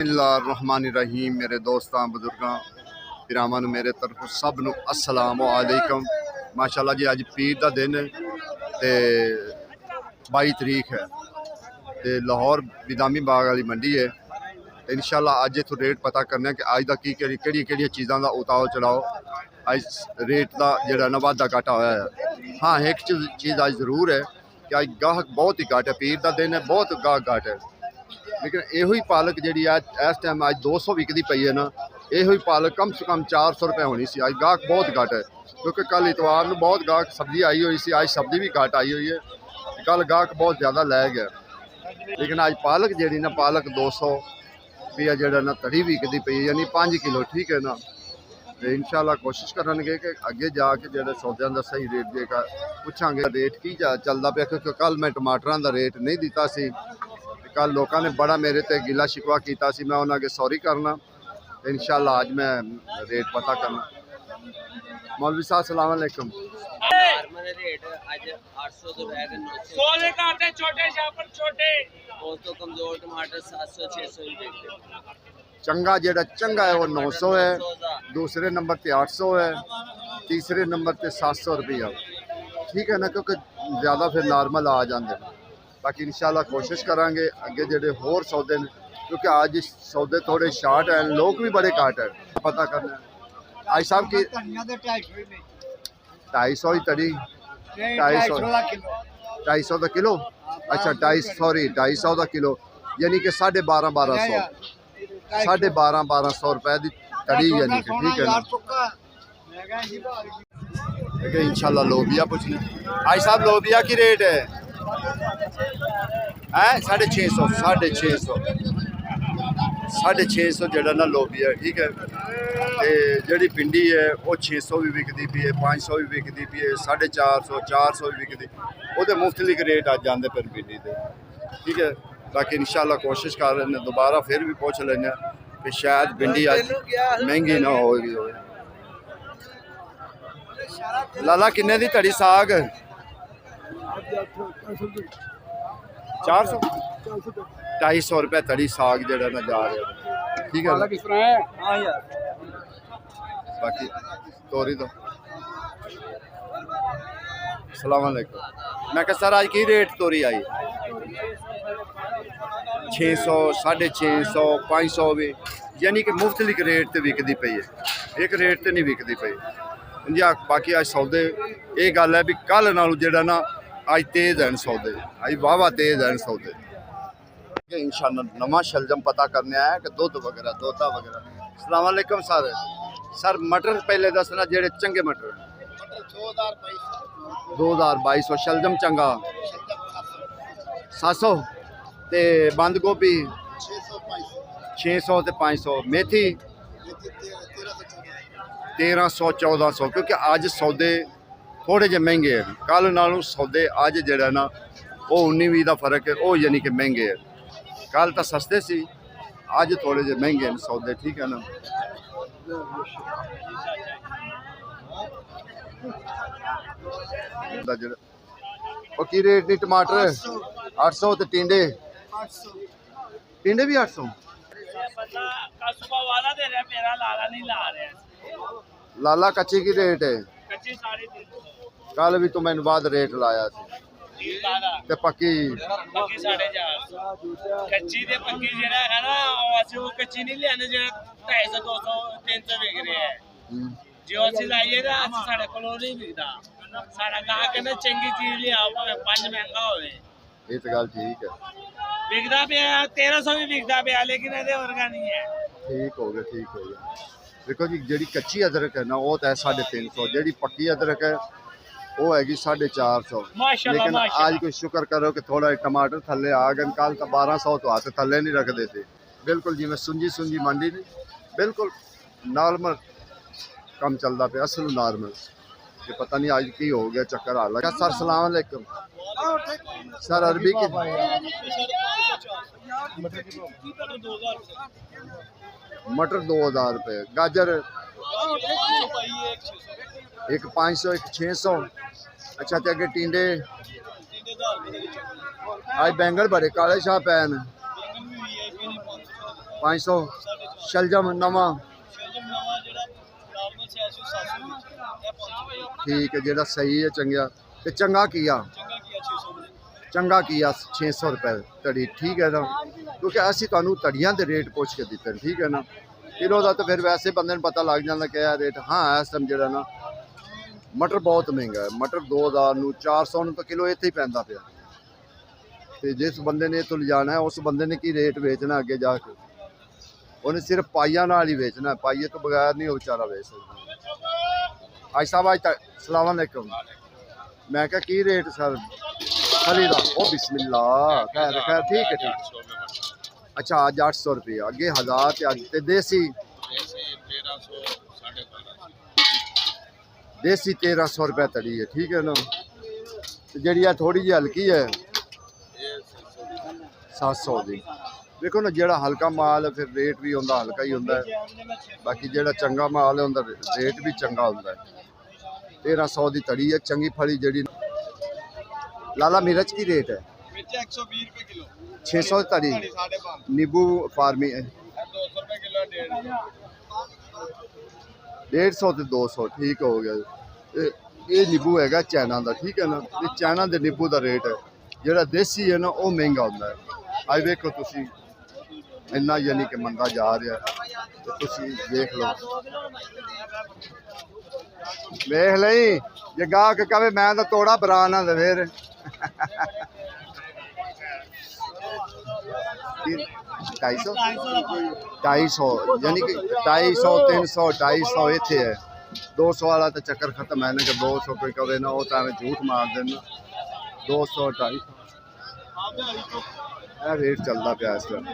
बिस्मिल्लाहिर्रहमानिर्रहीम। मेरे दोस्तों बुजुर्गों पिरावां मेरे तरफ सब नूं अस्सलाम वालेकुम। माशाअल्लाह जी अज पीर का दिन ते 22 तरीक है ते लाहौर बिदामी बाग वाली मंडी है। इंशाअल्लाह अज इथों रेट पता करना कि अज का की केड़ी चीज़ों का उतार चढ़ाओ अज रेट का जोड़ा ना वाधा घाटा होया है। हाँ एक चीज़ अज जरूर है कि अज गाहक बहुत ही घट है, पीर का दिन है, बहुत गाहक घट है। लेकिन यो ही पालक जी इस टाइम अज 200 विकती पई है ना, यो ही पालक कम से कम 400 रुपये होनी सी। अज गाहक बहुत घट है क्योंकि कल इतवार में बहुत गाहक सब्जी आई हुई सी, अज सब्जी भी घट आई हुई है। कल गाहक बहुत ज़्यादा लै गया, लेकिन अज पालक जी ना पालक 200 रुपया जो ना तड़ी विकती पई है, यानी 5 किलो, ठीक है ना। तो इंशाअल्लाह कोशिश करेंगे कि अगे जाके जो सौदों का सही रेट जेका पूछांगे रेट की चलता पाया, क्योंकि कल मैं टमाटरों का रेट नहीं दिता सी। कल लोगों ने बड़ा मेरे ते गिला शिकवा किया, मैं उन्होंने सॉरी करना। इंशाअल्लाह आज मैं रेट पता करना। मौलवी साहब सलाम अलैकुम। चंगा जेड़ा चंगा है वो 900 है, दूसरे नंबर पे 800 है, तीसरे नंबर पे 700 रुपया, ठीक है ना, क्योंकि ज़्यादा फिर नॉर्मल आ जाते हैं। बाकी इंशाअल्लाह कोशिश करांगे अगे जेडे होर सौदे ने, क्योंकि आज सौदे थोड़े शार्ट हैं, लोग भी बड़े घट है। पता करना आज साहब की 250 ही तड़ी 250 का किलो। अच्छा 250 का किलो, यानी कि 1250 1250 रुपए की तड़ी, यानी कि ठीक है ना। इंशाअल्लाह लोबिया पूछने आज साहब लोबिया की रेट है 650 650 जड़ा ना लोबिया, ठीक है। तो जी भिंडी है वो 600 भी विकती पी है, 500 भी विकती पी है, 450 400 भी विकती। वो मुख्तलिफ रेट अज आते पे भिंडी के, ठीक है। बाकी इंशाअल्लाह कोशिश कर रहे हैं दोबारा फिर भी पूछ लें कि शायद भिंडी अज महंगी ना होगी। लाला किन्ने दी तड़ी साग 400 250 रुपये तड़ी साग जड़ा ना जा रहा, ठीक है। बाकी तोरी तो सलाम अलैकुम। मैं कहा सर आज की रेट तोरी आई 600 650 500 भी, यानी कि मुख्तलिफ रेट तो विकती पई है, एक रेट तो नहीं विकती पई जी। बाकी अज सौदे ये गल है भी कल नालों जेड़ा ना अज तेज़ हैं सौदे, अज वाह तेज़ हैं सौदे। इंशाअल्लाह नवा शलजम पता करने आया कि दुध वगैरह दोता वगैरह। अस्सलाम वालेकुम सर मटर पहले दसना जेड़े चंगे मटर 2200 शलजम चंगा 700 ते बंद गोभी 600 ते 500 मेथी 1300 1400, क्योंकि अज सौदे थोड़े जे महंगे हैं कल नालों सौदे अज जड़ा ना वो 19-20 का फर्क है, वो यानी कि महंगे है। कल तो सस्ते सी अज थोड़े जे महंगे हैं सौदे, ठीक है ना। वो की रेट नहीं टमाटर 800 ते टिंडे भी 800। लाला कच्ची की रेट है, कल भी तो मैंने बाद रेट लाया ते पक्की 450 कच्ची ते पक्की जेड़ा है ना वो कच्ची नहीं लेने जेड़ा 250 200 300 बिक रहे हैं जो असि लाइए ना साडे कोलो नहीं बिकदा। साडा गाहक कहंदा चंगी चीज ले आओ भावे 5 महंगा होवे। ये तो गल ठीक है, बिकदा पे 1300 भी बिकदा पे, लेकिन एदे वर्गा नहीं है। ठीक हो गया ठीक हो गया। देखो जी जी कच्ची अदरक है ना वो तो है 350, जी पक्की अदरक है वो हैगी 450। लेकिन आज कोई शुक्र करो कि थोड़ा टमाटर थले आ गए, कल तो 1200 तो हाथ थले नहीं रखते थे। बिल्कुल जी मैं सुंजी मंडी नहीं, बिल्कुल नॉर्मल कम चलता पे, असल नॉर्मल। कि पता नहीं आज की हो गया चक्कर आ लगा। सर सलाम अलैकुम सर, अरबी की मटर 2000 रुपये, गाजर एक 500 एक 600। अच्छा तो अगे टिंडे आज बैंगन बड़े काले शाह पैन 500 शलजम नवा ठीक है जेड़ा सही है चंगा ते चंगा किया चंगा किया 600 रुपए तड़ी ठीक है ना क्योंकि असी तुहानू तड़ियां दे रेट पुछ के दिते ठीक है ना किलो का तो फिर वैसे बंदे नूं पता लग जाता क्या रेट हाँ इस टाइम जेड़ा ना मटर बहुत महंगा है मटर 2000 नूं 400 नूं तो किलो इत्थे ही पैंदा पिया ते जिस बंदे ने इत्थों लिजाना है उस बंदे ने की रेट बेचना अगे जाके उन्हें सिर्फ पाइया नाल ही बेचना है पाइये तो बगैर नहीं वो बेचारा बेच सकता आज साहब आज सलाम अलैकुम मैं क्या की रेट सर फली का ओ बिस्मिल्लाह खैर खैर ठीक है ठीक अच्छा अज 800 रुपये अगे 1000 अज ते देसी 1300 रुपये तड़ी है ठीक है ना जी थोड़ी जी हल्की है 700 की देखो ना जेड़ा हल्का माल है फिर रेट भी होंदा हल्का ही होंदा है बाकी जेड़ा चंगा माल है उनका रेट भी चंगा होंदा है 1300 की तड़ी है चंगी फली जी लाला मिर्च की रेट है 120 रुपए किलो 600 तड़ी नींबू फार्मी 150 ते 200 ठीक हो गया ये नींबू है चाइना का ठीक है ना ये चाइना के नींबू का रेट है जेड़ा देसी है ना वो महंगा होंदा है आज देखो तुसी इन्ना यानी कि मंदा जा रहा है तो तुसी देख लो देख लई जे गाहक कहे मैं तो तोड़ा बरा ना दे फिर 250 यानी कि 250 300 250 इत्थे है 200 वाला तो चक्कर खत्म है ना कि 200 कोई कहे ना वो तो झूठ मार देना 200 250 रेट चलता पाया इस टाइम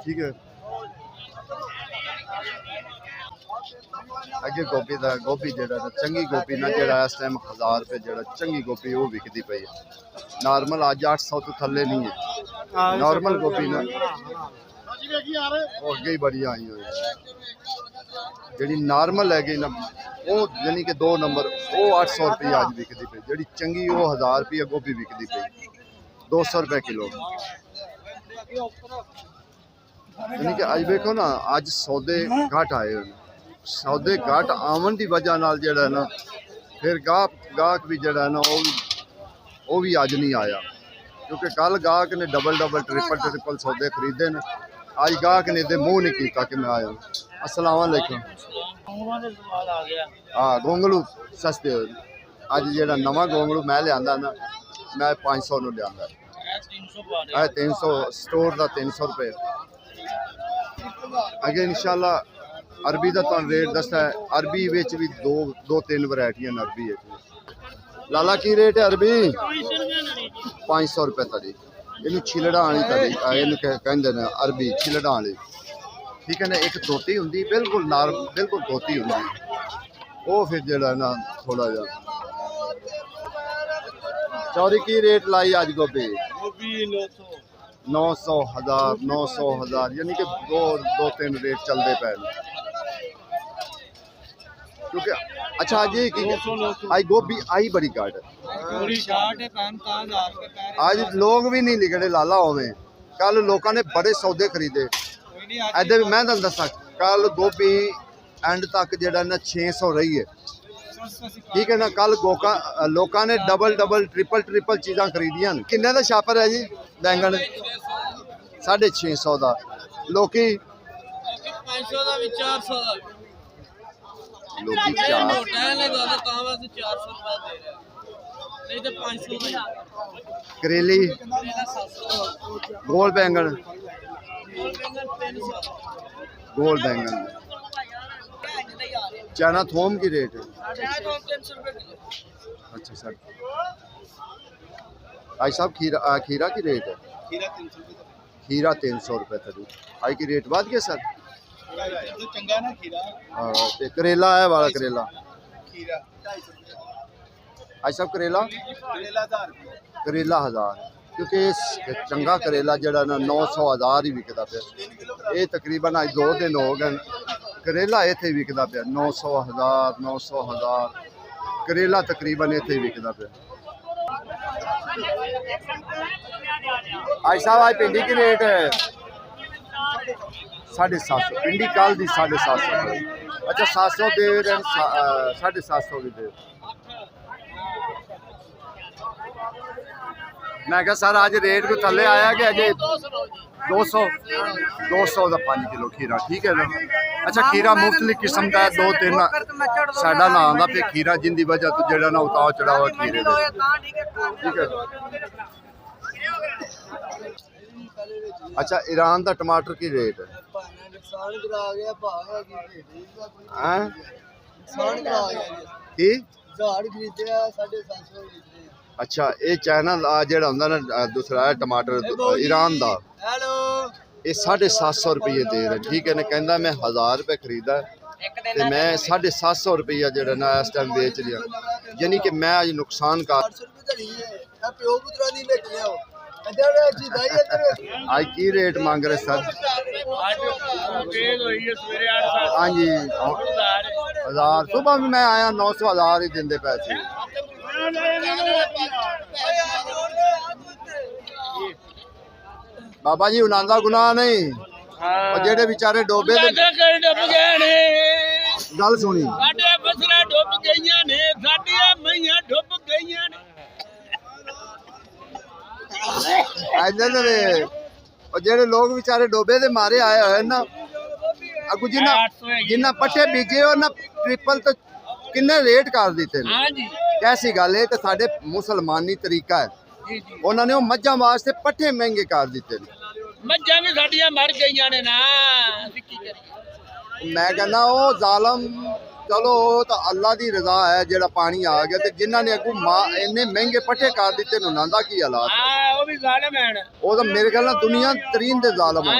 ठीक है अगे गोभी का गोभी जो चंगी गोभी ना जो इस टाइम 1000 रुपये जो चंगी गोभी वो विकती पई है नॉर्मल अज 800 तो थले नहीं है नॉर्मल गोभी ना वो अगे ही बड़ी आई हुई जी नॉर्मल है ना वो यानी कि 2 नंबर वो 800 रुपये अज विकती पई जी चंगी वो 1000 रुपये गोभी विकती पई 200 रुपये किलो यानी कि अज देखो ना अज सौदे घट आए हुए सौदे घट आवन की वजह नाल जेड़ा ना फिर गाहक भी जेड़ा ना वो भी अज नहीं आया क्योंकि कल गाहक ने डबल ट्रिपल सौदे खरीदे ने अज गाहक ने मुँह नहीं किया कि मैं आया अस्सलाम वालेकुम हाँ गोंगलू सस्ते हो अज जेड़ा नवा गोंगलू मैं लिया ना मैं 500 नूं लिया 300 स्टोर का 300 रुपये अगे इंशाल्लाह अरबी का तुहानू रेट दसदा है अरबी विच भी दो तीन वैरायटियां ने अरबी लाला की रेट है अरबी 500 रुपये तड़ी इनू छिलड़ा वाली तड़ी इनू कहंदे ने अरबी छिलड़ा वाली ठीक है ना एक धोती हुंदी बिल्कुल बिल्कुल धोती हुंदी वो फिर जेड़ा ना थोड़ा जा चौरी की रेट लाई अज गोभी 900 1000 900 1000 यानी कि दो तीन रेट चलते पे क्योंकि अच्छा आज आई गोभी आई बड़ी घट आज लोग भी नहीं लिखने लाला होवे कल लोगों ने बड़े सौदे खरीदे ऐसे मैं तुहानू दसा कल गोभी एंड तक जेड़ा ना 600 रही है ठीक है ना कल लोगों ने डबल ट्रिपल चीज़ा खरीदियां किन्ने का छापर है जी बैंगन 650 का लोकी 500 ਦਾ ਵੀ 400 ਦਾ लोकी नहीं तो 500 ਦਾ करेली गोल बैंगन गोल बैंगन चाइना थोम की रेट है अच्छा सर भाई साहब खीरा की रेट है खीरा 300 रुपये थी आई की रेट बढ़ गया सर हाँ करेला है वाला करेला आज साहब करेला 1000 क्योंकि चंगा करेला जड़ा ना 900 1000 ही विकता पे ये तकरीबन अज 2 दिन हो गए करेला इत्थे विकता पे 900 1000 करेला तकरीबन इत्थे विकता पे आज साहब आज भिंडी की रेट है 750 पिंडी कल दी 750। अच्छा 700 दे रहे हैं, 750 भी दे। मैं क्या सर अज रेट को थले आया कि अजे 200 का 5 किलो खीरा, ठीक है ना। अच्छा खीरा मुख्तलिफ किस्म का 2-3 साडा ना आंदा पे खीरा जिंदी वजह तो जेड़ा ना उतार चढ़ाव खीरे दे, ठीक है। अच्छा ईरान का टमाटर की रेट है? की अच्छा ये चाइना जेड़ा हुंदा ना दूसरा है टमाटर ईरान दा, ये 750 रुपये दे रहे, ठीक है ना। कहंदा मैं 1000 रुपये खरीदा ते मैं 750 रुपया जेड़ा ना इस टाइम बेच लिया, यानी कि मैं अज नुकसान कर। आज की रेट मांग रहे सर? हाँ जी 1000, सुबह भी मैं आया 900 1000 ही देंदे पैसे। बाबा जी उन्हां दा गुनाह नहीं, और जेड़े बेचारे डोबे गल सुनी साडे फसलां डुब गईयां ने, साडीआं मईयां डुब गईयां ने। और जेड़े लोग बेचारे डोबे दे मारे आए हुए ना, अगू जिन्ना पट्ठे बीजे हो ना ट्रिपल तो किन्ने रेट कर दिते ने। कैसी गल है, तो साडे मुसलमानी तरीका है, उन्होंने वो मज्जां वास्ते पट्ठे महंगे कर दिते ने। मज्जां भी साडियां मर गईयां ने ना, असीं की करिए। मैं कहना वो जालम, चलो तो अल्लाह दी रजा है जेड़ा पानी आ गया, ते जिन्हां ने अगू इन्ने महंगे पट्ठे कर दिते ने उन्हां दा की हालात है? वो भी जालिम है, वो तो मेरे ख्याल नाल दुनिया तरीन दे जालिम है।